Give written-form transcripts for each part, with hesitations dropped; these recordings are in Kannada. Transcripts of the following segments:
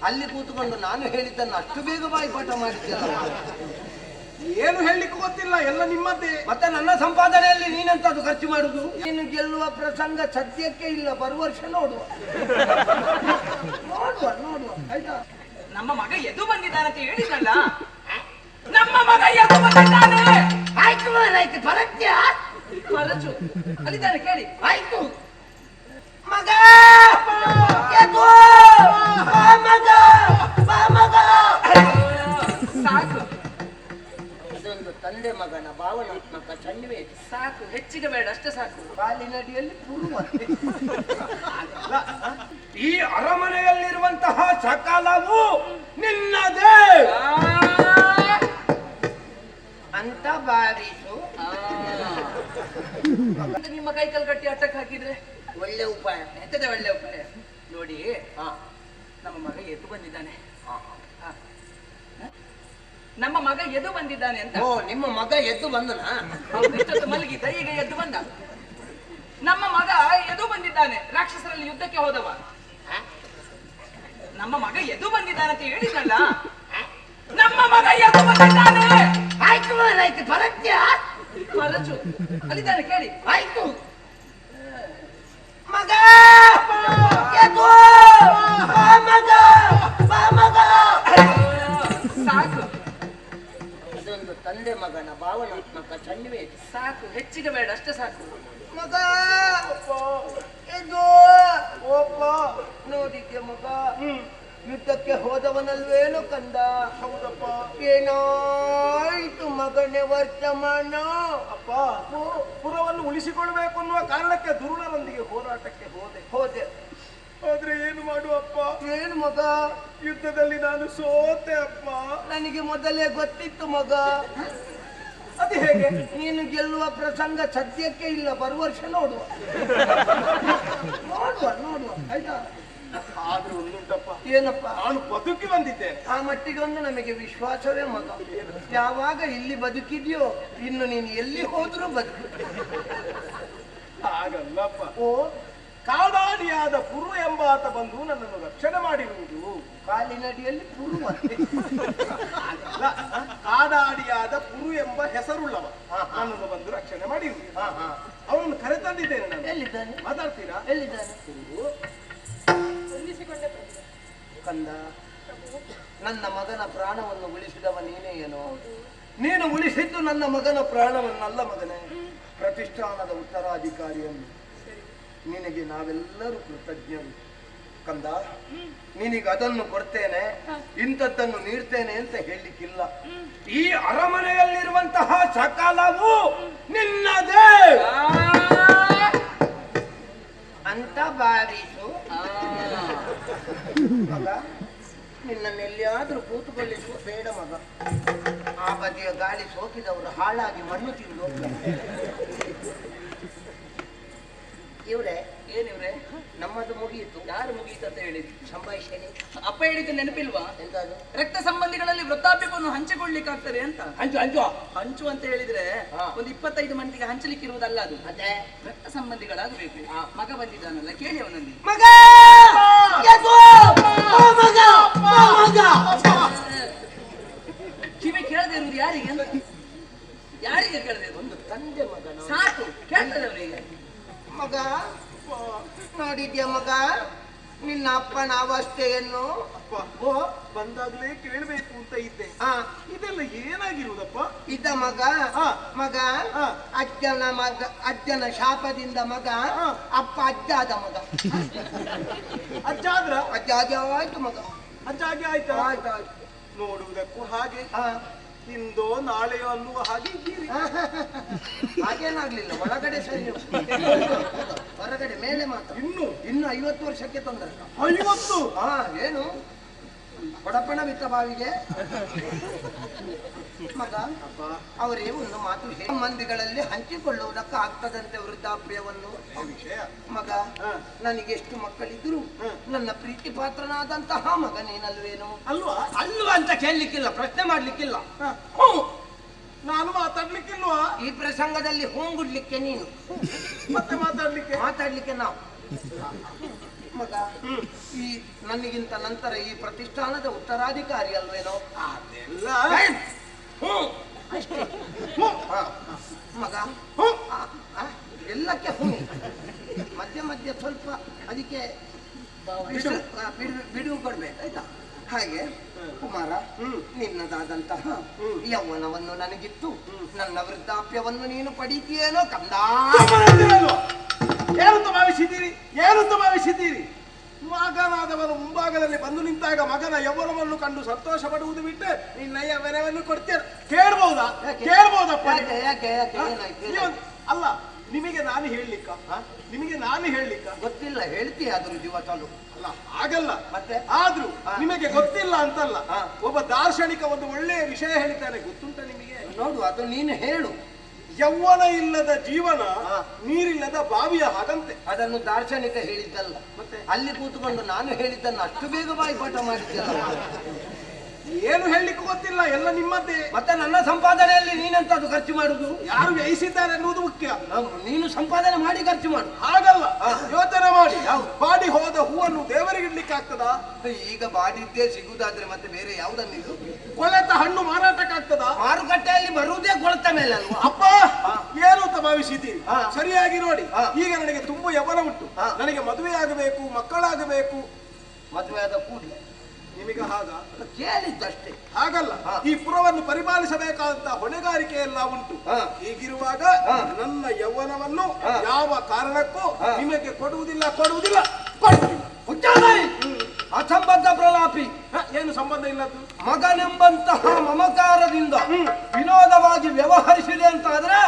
ಅಲ್ಲಿ ಕೂತ್ಕೊಂಡು ನಾನು ಹೇಳಿದ್ದನ್ನು ಅಷ್ಟು ಬೇಗ ಬಾಯಿಪಾಠ ಮಾಡಿದ್ದಲ್ಲ. ಏನು ಹೇಳಲಿಕ್ಕೆ ಗೊತ್ತಿಲ್ಲ, ಎಲ್ಲ ನಿಮ್ಮದ್ದೇ. ಮತ್ತೆ ನನ್ನ ಸಂಪಾದನೆಯಲ್ಲಿ ನೀನೆಂತದ್ದು ಖರ್ಚು ಮಾಡುದು? ನೀನು ಗೆಲ್ಲುವ ಪ್ರಸಂಗ ಸದ್ಯಕ್ಕೆ ಇಲ್ಲ, ಬರುವ ವರ್ಷ ನೋಡುವ ನೋಡುವ ನೋಡುವ ಆಯ್ತಾ. ನಮ್ಮ ಮಗ ಎದು ಬಂದಿದ್ದಾನೆ ಅಂತ ಹೇಳಿದಲ್ಲ, ನಮ್ಮ ಮಗ ಎದು ಬಂದಿದ್ದಾನೆ. ಆಯ್ತು ಆಯ್ತು ಪರತ್ಯ ಫಲಚು ಅಲ್ಲಿದ್ದಾನೆ ಕೇಳಿ. ಆಯ್ತು ಮಗ ಮಗ ಮಗ ಸಾಕು, ಅದೊಂದು ತಂದೆ ಮಗನ ಭಾವನಾತ್ಮಕ ಸನ್ನಿವೇಶ. ಸಾಕು, ಹೆಚ್ಚಿಗೆ ಬೇಡ, ಅಷ್ಟೇ ಸಾಕು. ಕಾಲಿನಡಿಯಲ್ಲಿ ಪುರುವ ಈ ಅರಮನೆಯಲ್ಲಿರುವಂತಹ ಸಕಾಲವು ನಿನ್ನದೇ ಅಂತ ಭಾವಿಸು. ನಿಮ್ಮ ಕೈ ಕಲ್ ಕಟ್ಟಿ ಅಟ್ಟಕ್ಕೆ ಹಾಕಿದ್ರೆ ಒಳ್ಳೆ ಉಪಾಯ. ಎಂತದೇ ಒಳ್ಳೆ ಉಪಾಯ ನೋಡಿ. ನಮ್ಮ ಮಗ ಎದ್ದು ಬಂದಿದ್ದಾನೆ. ನಮ್ಮ ಮಗ ಎದ್ದು ಬಂದಿದ್ದಾನೆ ಅಂತ. ಓ, ನಿಮ್ಮ ಮಗ ಎದ್ದು ಬಂದನ? ಇಷ್ಟೊತ್ತು ಮಲಗಿದ್ದ, ಈಗ ಎದ್ದು ಬಂದ. ನಮ್ಮ ಮಗ ಎದ್ದು ಬಂದಿದ್ದಾನೆ, ರಾಕ್ಷಸರಲ್ಲಿ ಯುದ್ಧಕ್ಕೆ ಹೋದವ. ನಮ್ಮ ಮಗ ಎದ್ದು ಬಂದಿದ್ದಾನೆ ಅಂತ ಹೇಳಿದಲ್ಲ, ನಮ್ಮ ಮಗ ಎದ್ದು ಬಂದಿದ್ದಾನೆ. ಆಯ್ತು ಆಯ್ತು ಪರತ್ಯ ಫಲಚು ಅಲ್ಲಿದ್ದಾನೆ ಕೇಳಿ. ಆಯ್ತು ಮಗ ಮಗ ಮಗ ಸಾಕು, ಅದೊಂದು ತಂದೆ ಮಗನ ಭಾವನಾತ್ಮಕ ಸನ್ನಿವೇಶ. ಸಾಕು, ಹೆಚ್ಚಿಗೆ ಬೇಡ, ಅಷ್ಟೇ ಸಾಕು. ಮಗ ಇದು ಒಬ್ಬ ನೋಡಿದ್ಯ ಮಗ, ಯುದ್ಧಕ್ಕೆ ಹೋದವನಲ್ವೇನು ಕಂದ? ಹೌದಪ್ಪ. ಏನಾಯ್ತು ಮಗನೇ ವರ್ತಮಾನ? ಅಪ್ಪ, ಪುರವನ್ನು ಉಳಿಸಿಕೊಳ್ಬೇಕು ಅನ್ನುವ ಕಾರಣಕ್ಕೆ ದುರುಳರೊಂದಿಗೆ ಹೋರಾಟಕ್ಕೆ ಹೋದೆ. ಆದ್ರೆ ಏನು ಮಾಡುವಪ್ಪ, ಏನು ಮಗ? ಯುದ್ಧದಲ್ಲಿ ನಾನು ಸೋತೆ ಅಪ್ಪ. ನನಗೆ ಮೊದಲೇ ಗೊತ್ತಿತ್ತು ಮಗ. ಅದು ಹೇಗೆ? ನೀನು ಗೆಲ್ಲುವ ಪ್ರಸಂಗ ಸದ್ಯಕ್ಕೆ ಇಲ್ಲ, ಬರುವ ವರ್ಷ ನೋಡುವ ನೋಡುವ ನೋಡುವ ಆಯ್ತಾ. ಆದ್ರೂ ಒಂದುಂಟಪ್ಪ, ಏನಪ್ಪ? ನಾನು ಬದುಕಿ ಬಂದಿದ್ದೆ. ಆ ಮಟ್ಟಿಗೊಂದು ನಮಗೆ ವಿಶ್ವಾಸವೇ ಮಗ. ಯಾವಾಗ ಇಲ್ಲಿ ಬದುಕಿದ್ಯೋ ಇನ್ನು ನೀನು ಎಲ್ಲಿ ಹೋದ್ರೂ ಬದುಕು. ಹಾಗಲ್ಲಪ್ಪ, ಓ, ಕಾಡಾಡಿಯಾದ ಪುರು ಎಂಬಾತ ಬಂದು ನನ್ನನ್ನು ರಕ್ಷಣೆ ಮಾಡಿರುವುದು. ಕಾಲಿನಡಿಯಲ್ಲಿ ಪುರುವ ಅಲ್ಲ, ಕಾಡಾಡಿಯಾದ ಪುರು ಎಂಬ ಹೆಸರುಳ್ಳವ ನನ್ನನ್ನು ಬಂದು ರಕ್ಷಣೆ ಮಾಡಿರುವುದು. ಅವನನ್ನು ಕರೆತಂದಿದ್ದೇನೆ ನಾನು. ಎಲ್ಲಿದ್ದಾನೆ? ಮಾತಾಡ್ತೀರಾ? ಎಲ್ಲಿದ್ದಾನೆ? ಕಂದ, ನನ್ನ ಮಗನ ಪ್ರಾಣವನ್ನು ಉಳಿಸಿದವ ನೀನೇ ಏನೋ. ನೀನು ಉಳಿಸಿದ್ದು ನನ್ನ ಮಗನ ಪ್ರಾಣವನ್ನಲ್ಲ ಮಗನೇ, ಪ್ರತಿಷ್ಠಾನದ ಉತ್ತರಾಧಿಕಾರಿಯನ್ನು. ನಿನಗೆ ನಾವೆಲ್ಲರೂ ಕೃತಜ್ಞರು ಕಂದ. ನಿನಗೆ ಅದನ್ನು ಕೊಡ್ತೇನೆ, ಇಂಥದ್ದನ್ನು ನೀಡ್ತೇನೆ ಅಂತ ಹೇಳಲಿಕ್ಕಿಲ್ಲ. ಈ ಅರಮನೆಯಲ್ಲಿರುವಂತಹ ಸಕಾಲವು ನಿನ್ನದೇ ಅಂತ ಭಾವಿಸು. ಮಗ, ನಿನ್ನನ್ನೆಲ್ಲಿಯಾದ್ರೂ ಕೂತುಕೊಳ್ಳಿಸುವ ಬೇಡ ಮಗ. ಆ ಬದಿಯ ಗಾಳಿ ಸೋಕಿದವರು ಹಾಳಾಗಿ ಮಣ್ಣು ತಿಂದು ಹೋಗ್ತಾರೆ. ಇವ್ರೆ ಏನಿವ್ರೆ? ನಮ್ಮದು ಮುಗಿಯಿತು. ಯಾರು ಮುಗೀತು ಅಂತ ಹೇಳಿದ್ರು? ಸಂಭಾಷಣೆ. ಅಪ್ಪ ಹೇಳಿದ್ದು ನೆನಪಿಲ್ವಾ? ಎಂತದು? ರಕ್ತ ಸಂಬಂಧಿಗಳಲ್ಲಿ ವೃದ್ಧಾಪ್ಯವನ್ನು ಹಂಚಿಕೊಳ್ಳಿಕ್ಕೆ ಆಗ್ತದೆ ಅಂತ. ಹಂಚು ಹಂಚು ಹಂಚು ಅಂತ ಹೇಳಿದ್ರೆ ಒಂದು 25 ಮಂದಿಗೆ ಹಂಚಲಿಕ್ಕೆ ಇರುವುದಲ್ಲ ಅದು. ಅದೇ ರಕ್ತ ಸಂಬಂಧಿಗಳಾಗಬೇಕು. ಮಗ ಬಂದಿದ್ದಾನಲ್ಲ, ಕೇಳಿ ಅವನಲ್ಲಿ. ಮಗ ಕಿವಿ ಕೇಳದೆ ಇರುವುದು ಯಾರಿಗೆ ಅಂತ? ಯಾರಿಗೆ ಕೇಳದೆ? ಒಂದು ತಂದೆ ಮಗನ. ಸಾಕು, ಕೇಳ್ತದೆ ಅವರಿಗೆ. ಮಗ ನೋಡಿದ್ಯಾ ಮಗ ನಿನ್ನ ಅಪ್ಪನ ಅವಸ್ಥೆಯನ್ನು? ಅಪ್ಪ, ಬಂದಾಗ್ಲೇ ಕೇಳಬೇಕು ಅಂತ ಇದ್ದೆ. ಇದೆಲ್ಲ ಏನಾಗಿರುವುದಪ್ಪ? ಇದ್ದ ಮಗ ಮಗ ಅಜ್ಜನ ಶಾಪದಿಂದ ಮಗ ಅಪ್ಪ ಅಜ್ಜಾದ ಮಗ. ಅಜ್ಜ ಆದ್ರ? ಅಜ್ಜ ಆಯ್ತು ಮಗ. ಅಜ್ಜ ಆಗಿ ಆಯ್ತಾ? ಆಯ್ತಾಯ್ತು. ನೋಡುವುದಕ್ಕೂ ಹಾಗೆ, ಇಂದೋ ನಾಳೆಯೋ ಅನ್ನುವ ಹಾಗೆ ಇದ್ದೀರಿ. ಹಾಗೇನಾಗ್ಲಿಲ್ಲ, ಒಳಗಡೆ ಸರಿ, ಹೊರಗಡೆ ಮೇಲೆ ಮಾತ್ರ. ಇನ್ನು 50 ವರ್ಷಕ್ಕೆ ತೊಂದರೆ. 50? ಏನು ಬಡಪಣ ಬಿತ್ತ ಬಾವಿಗೆ ಮಗ. ಅವರೇ ಒಂದು ಮಾತು ಮಂದಿಗಳಲ್ಲಿ ಹಂಚಿಕೊಳ್ಳುವುದಕ್ಕೆ ಆಗ್ತದಂತೆ ವೃದ್ಧಾಪ್ಯವನ್ನು. ಮಗ, ನನಗೆಷ್ಟು ಮಕ್ಕಳಿದ್ರು ನನ್ನ ಪ್ರೀತಿ ಪಾತ್ರನಾದಂತಹ ಮಗ ನೀನಲ್ವೇನು? ಅಲ್ವಾ? ಅಲ್ವಾ ಅಂತ ಕೇಳಲಿಕ್ಕಿಲ್ಲ, ಪ್ರಶ್ನೆ ಮಾಡ್ಲಿಕ್ಕಿಲ್ಲ. ನಾನು ಮಾತಾಡ್ಲಿಕ್ಕಿಲ್ವಾ? ಈ ಪ್ರಸಂಗದಲ್ಲಿ ಹೋಗುಡ್ಲಿಕ್ಕೆ ನೀನು, ಮತ್ತೆ ಮಾತಾಡ್ಲಿಕ್ಕೆ ಮಾತಾಡ್ಲಿಕ್ಕೆ ನಾವು. ಮಗ ಈ ನನಗಿಂತ ನಂತರ ಈ ಪ್ರತಿಷ್ಠಾನದ ಉತ್ತರಾಧಿಕಾರಿ ಅಲ್ವೇನೋ? ಅದೆಲ್ಲ ಅಷ್ಟೇ. ಹ. ಮಗ ಎಲ್ಲಕ್ಕೆ ಮಧ್ಯ ಮಧ್ಯ ಸ್ವಲ್ಪ ಅದಕ್ಕೆ ಬಿಡುವು ಕೊಡ್ಬೇಕಾಯ್ತಾ? ಹಾಗೆ ಕುಮಾರ, ನಿನ್ನದಾದಂತಹ ಯೌವನವನ್ನು ನನಗಿತ್ತು, ನನ್ನ ವೃದ್ಧಾಪ್ಯವನ್ನು ನೀನು ಪಡೀತೀಯೇನೋ ಕಂದ. ಏನಂತ ಭಾವಿಸಿದ್ದೀರಿ? ಮಗನಾದವನು ಮುಂಭಾಗದಲ್ಲಿ ಬಂದು ನಿಂತಾಗ ಮಗನ ಯೌವನವನ್ನು ಕಂಡು ಸಂತೋಷ ಪಡುವುದು ಬಿಟ್ಟು ನಿನ್ನ ಯೌವನವನ್ನು ಕೊಡ್ತೇನೆ. ಕೇಳ್ಬೋದಪ್ಪ? ಅಲ್ಲ, ನಿಮಗೆ ನಾನು ಹೇಳಲಿಕ್ಕ ಗೊತ್ತಿಲ್ಲ, ಹೇಳ್ತೀಯ ಅದ್ರ ಜೀವತಲು ಅಲ್ಲ, ಆಗಲ್ಲ. ಮತ್ತೆ ಆದ್ರೂ ನಿಮಗೆ ಗೊತ್ತಿಲ್ಲ ಅಂತಲ್ಲ, ಒಬ್ಬ ದಾರ್ಶನಿಕ ಒಂದು ಒಳ್ಳೆಯ ವಿಷಯ ಹೇಳಿದ್ದಾನೆ, ಗೊತ್ತುಂಟ ನಿಮಗೆ? ನೋಡು, ಅದು ನೀನು ಹೇಳು. ಯೌವನ ಇಲ್ಲದ ಜೀವನ ನೀರಿಲ್ಲದ ಬಾವಿಯ ಹಾಗಂತೆ. ಅದನ್ನು ದಾರ್ಶನಿಕ ಹೇಳಿದ್ದಲ್ಲ, ಮತ್ತೆ ಅಲ್ಲಿ ಕೂತ್ಕೊಂಡು ನಾನು ಹೇಳಿದ್ದನ್ನು ಅಷ್ಟು ಬೇಗ ಬಾಯಿಪಾಠ ಮಾಡಿದ್ದಲ್ಲ. ಏನು ಹೇಳಲಿಕ್ಕೂ ಗೊತ್ತಿಲ್ಲ, ಎಲ್ಲ ನಿಮ್ಮದ್ದೇ. ಮತ್ತೆ ನನ್ನ ಸಂಪಾದನೆಯಲ್ಲಿ ನೀನೆಂತದ್ದು ಖರ್ಚು ಮಾಡುದು? ಯಾರು ವ್ಯಯಿಸಿದ್ದಾರೆ ಎನ್ನುವುದು ಮುಖ್ಯ. ನೀನು ಸಂಪಾದನೆ ಮಾಡಿ ಖರ್ಚು ಮಾಡು. ಹಾಗಲ್ಲ, ಯೋಚನೆ ಮಾಡಿ. ಬಾಡಿ ಹೋದ ಹೂವನ್ನು ದೇವರಿಗೆ ಇಡ್ಲಿಕ್ಕೆ ಆಗ್ತದಾ? ಈಗ ಬಾಡಿದ್ದೇ ಸಿಗುದಾದ್ರೆ ಮತ್ತೆ ಬೇರೆ ಯಾವುದನ್ನು ಕೊಳೆತ ಹಣ್ಣು ಮಾರಾಟಕ್ಕಾಗ್ತದಾ? ಮಾರುಕಟ್ಟೆಯಲ್ಲಿ ಬರುವುದೇ ಕೊಳೆತ ಮೇಲೆ ಅಲ್ವಾ? ಅಪ್ಪ, ಏನು ಅಂತ ಭಾವಿಸಿದ್ದೀರಿ? ಸರಿಯಾಗಿ ನೋಡಿ. ಈಗ ನನಗೆ ತುಂಬಾ ಯೌವನ ಉಂಟು, ನನಗೆ ಮದುವೆ ಆಗಬೇಕು, ಮಕ್ಕಳಾಗಬೇಕು. ಮದುವೆ ಆದ ಕೂಡಲೇ ನಿಮಗೆ ಹಾಗ ಕೇಳಿದ್ದಷ್ಟೇ. ಹಾಗಲ್ಲ, ಈ ಪುರವನ್ನು ಪರಿಪಾಲಿಸಬೇಕಾದಂತ ಹೊಣೆಗಾರಿಕೆ ಎಲ್ಲ ಉಂಟು. ಹೀಗಿರುವಾಗ ನನ್ನ ಯೌವನವನ್ನು ಯಾವ ಕಾರಣಕ್ಕೂ ನಿಮಗೆ ಕೊಡುವುದಿಲ್ಲ. ಅಸಂಬದ್ಧ ಪ್ರಲಾಪಿ. ಏನು ಸಂಬಂಧ ಇಲ್ಲದ್ದು? ಮಗನೆಂಬಂತಹ ಮಮಕಾರದಿಂದ ವಿನೋದವಾಗಿ ವ್ಯವಹರಿಸಿದೆ ಅಂತ ಆದ್ರೆ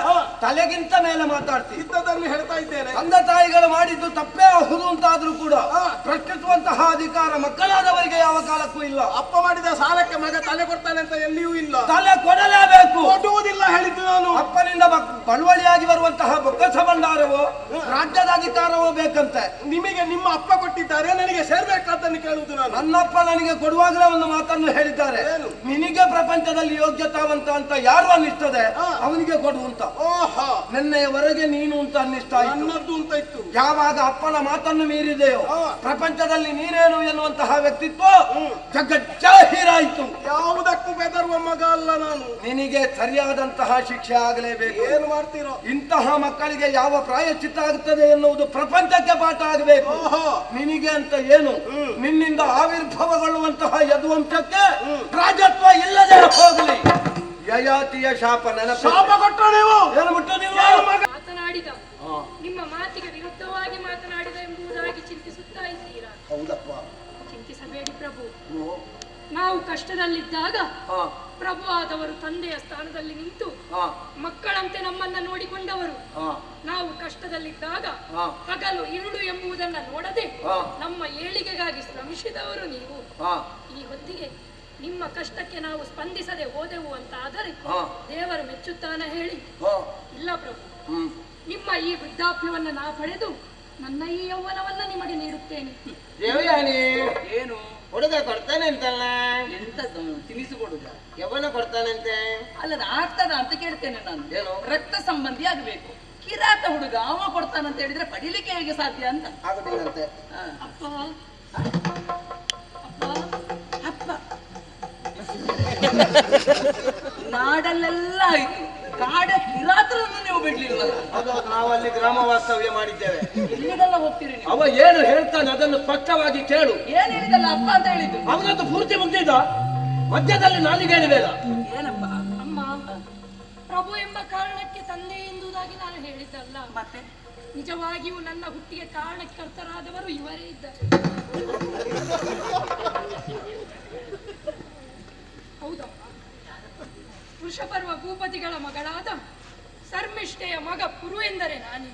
ತಲೆಗಿಂತ ಮೇಲೆ ಮಾತಾಡ್ತೀವಿ. ಇದ್ದದಲ್ಲಿ ಹೇಳ್ತಾ ಇದ್ದೇನೆ. ತಂದೆ ತಾಯಿಗಳು ಮಾಡಿದ್ದು ತಪ್ಪೇ ಆಹುದು ಅಂತಾದ್ರೂ ಕೂಡ ಪ್ರಶ್ನಿಸುವಂತಹ ಅಧಿಕಾರ ಮಕ್ಕಳಾದವರಿಗೆ ಯಾವ ಕಾಲಕ್ಕೂ ಇಲ್ಲ. ಅಪ್ಪ ಮಾಡಿದ ಸಾಲಕ್ಕೆ ಮಗ ತಲೆ ಕೊಡ್ತಾನೆ ಅಂತ ಎಲ್ಲಿಯೂ ಇಲ್ಲ. ತಲೆ ಕೊಡಲೇಬೇಕು. ಕೊಡುವುದಿಲ್ಲ ಹೇಳಿದ್ದು ನಾನು. ಅಪ್ಪನಿಂದ ಬಳುವಳಿಯಾಗಿ ಬರುವಂತಹ ಬೊಕ್ಕಸ ಭಂಡಾರವೋ ರಾಜ್ಯದ ಅಧಿಕಾರವೋ ಬೇಕಂತೆ. ನಿಮಗೆ ನಿಮ್ಮ ಅಪ್ಪ ಕೊಟ್ಟಿದ್ದಾರೆ, ನನಗೆ ಸೇರ್ಬೇಕಂತ ಕೇಳುವುದು ನಾನು. ನನ್ನಪ್ಪ ನನಗೆ ಕೊಡುವಾಗಲೇ ಒಂದು ಮಾತನ್ನು ಹೇಳಿದ್ದಾರೆ, ನಿನಗೆ ಪ್ರಪಂಚದಲ್ಲಿ ಯೋಗ್ಯತಾವಂತ ಅಂತ ಯಾರು ಅನ್ನಿಸ್ತದೆ ಅವನಿಗೆ ಕೊಡುವಂತ. ಓಹೋ, ನಿನ್ನೆಯವರೆಗೆ ನೀನು ಅಂತ ಅನ್ನಿಸ್ತಾ ನನ್ನದ್ದು ಅಂತ ಇತ್ತು. ಯಾವಾಗ ಅಪ್ಪನ ಮಾತನ್ನು ಮೀರಿದೆಯೋ ಪ್ರಪಂಚದಲ್ಲಿ ನೀನೇನು ಎನ್ನುವಂತಹ ವ್ಯಕ್ತಿತ್ವ ಜಗಜ್ಜಾಹೀರಾಯಿತು. ಯಾವುದಕ್ಕೂ ಬೆದರುವ ಮಗ ಅಲ್ಲ ನಾನು. ನಿನಗೆ ಸರಿಯಾದಂತಹ ಶಿಕ್ಷೆ ಆಗಲೇಬೇಕು. ಏನು ಮಾಡ್ತೀರೋ? ಇಂತಹ ಮಕ್ಕಳಿಗೆ ಯಾವ ಪ್ರಾಯಶ್ಚಿತ್ತ ಆಗುತ್ತದೆ ಎನ್ನುವುದು ಪ್ರಪಂಚಕ್ಕೆ ಪಾಠ ಆಗಬೇಕು. ನಿನಗೆ ಅಂತ ಏನು, ನಿನ್ನಿಂದ ಆವಿರ್ಭಾವಗೊಳ್ಳುವಂತಹ ಯದುವಂಶಕ್ಕೆ ರಾಜತ್ವ ಇಲ್ಲದೆ ಹೋಗಲಿ. ಯಯಾತಿಯ ಶಾಪ ಶಾಪ ಕೊಟ್ಟ ನೀವು ಏನು ಮುಟ್ಟ ನೀವು ಮಾತನಾಡಿದ ನಿಮ್ಮ ಮಾತಿಗೆ ವಿರುದ್ಧವಾಗಿ ಮಾತನಾಡಿದ ಎಂಬುದಾಗಿ ಚಿಂತಿಸುತ್ತಾ ಇದ್ದೀರಾ? ಹೌದಪ್ಪ, ಚಿಂತಿಸಬೇಡಿ ಪ್ರಭು. ನಾವು ಕಷ್ಟದಲ್ಲಿದ್ದಾಗ ಪ್ರಭು ಆದವರು ತಂದೆಯ ಸ್ಥಾನದಲ್ಲಿ ನಿಂತು ಮಕ್ಕಳಂತೆ ನಮ್ಮನ್ನ ನೋಡಿಕೊಂಡವರು. ನಾವು ಕಷ್ಟದಲ್ಲಿದ್ದಾಗ ಹಗಲು ഇരുಳು ಎಂಬುದನ್ನ ನೋಡದೆ ನಮ್ಮ ಏಳಿಗೆಗಾಗಿ ಶ್ರಮಿಸಿದವರು ನೀವು. ಈ ಹೊತ್ತಿಗೆ ನಿಮ್ಮ ಕಷ್ಟಕ್ಕೆ ನಾವು ಸ್ಪಂದಿಸದೆ ಹೋದೆವು ಅಂತ ಆದರೆ ದೇವರು ಮೆಚ್ಚುತ್ತಾನ ಹೇಳಿ? ಇಲ್ಲ ಪ್ರಭು, ನಿಮ್ಮ ಈ ವೃದ್ಧಾಪ್ಯವನ್ನ ನಾ ಪಡೆದು ನನ್ನ ಈ ಯೌವನವನ್ನ ನಿಮಗೆ ನೀಡುತ್ತೇನೆ. ಏನು ಹುಡುಗ ಕೊಡ್ತಾನೆ ಅಂತಲ್ಲ? ಎಂತದ್ದು ತಿನಿಸಿಕೊಡುದ? ಯವನ ಕೊಡ್ತಾನಂತೆ. ಅಲ್ಲ, ಆಗ್ತದ ಅಂತ ಕೇಳ್ತೇನೆ ನಾನು. ಏನು? ರಕ್ತ ಸಂಬಂಧಿ ಆಗ್ಬೇಕು. ಕಿರಾತ ಹುಡುಗ ಅವ ಕೊಡ್ತಾನಂತ ಹೇಳಿದ್ರೆ ಪಡಿಲಿಕ್ಕೆ ಹೇಗೆ ಸಾಧ್ಯ ಅಂತ ಆಗುದಿಲ್ಲಂತೆ. ಅಪ್ಪ ಅಪ್ಪ ನಾಡಲ್ಲೆಲ್ಲ ಆಯ್ತು, ಕಾಡ ಕಿರಾತರನ್ನು ನೀವು ಬಿಡ್ಲಿಲ್ಲ. ಅದು ನಾವಲ್ಲಿ ಗ್ರಾಮ ವಾಸ್ತವ್ಯ ಮಾಡಿದ್ದೇವೆ. ಎಲ್ಲಿಗೆಲ್ಲ ಹೋಗ್ತೀರಿ ನೀವು? ಅವ ಏನು ಹೇಳ್ತಾನೆ ಅದನ್ನು ಸ್ಪಷ್ಟವಾಗಿ ಕೇಳು. ಏನ್ ಹೇಳಿದಲ್ಲ ಅಪ್ಪ ಅಂತ ಹೇಳಿದ್ದು? ಅವನದ್ದು ಪೂರ್ತಿ ಮುಗ್ದಿದ್ದ, ಮಧ್ಯದಲ್ಲಿ ನಾಲಿಗೇನು ಬೇಡ. ಏನಪ್ಪ? ಅಮ್ಮ, ಪ್ರಭು ಎಂಬ ಕಾರಣಕ್ಕೆ ತಂದೆ ಎಂಬುದಾಗಿ ನಾನು ಹೇಳಿದ್ದಲ್ಲ. ಮತ್ತೆ ನಿಜವಾಗಿಯೂ ನನ್ನ ಹುಟ್ಟಿಗೆ ಕಾರಣಕರ್ತರಾದವರು ಇವರೇ ಇದ್ದಾರೆ. ಹೌದಪ್ಪ, ವೃಷಪರ್ವ ಭೂಪತಿಗಳ ಮಗಳಾದ ಶರ್ಮಿಷ್ಠೆಯ ಮಗ ಪುರು ಎಂದರೆ ನಾನೇ.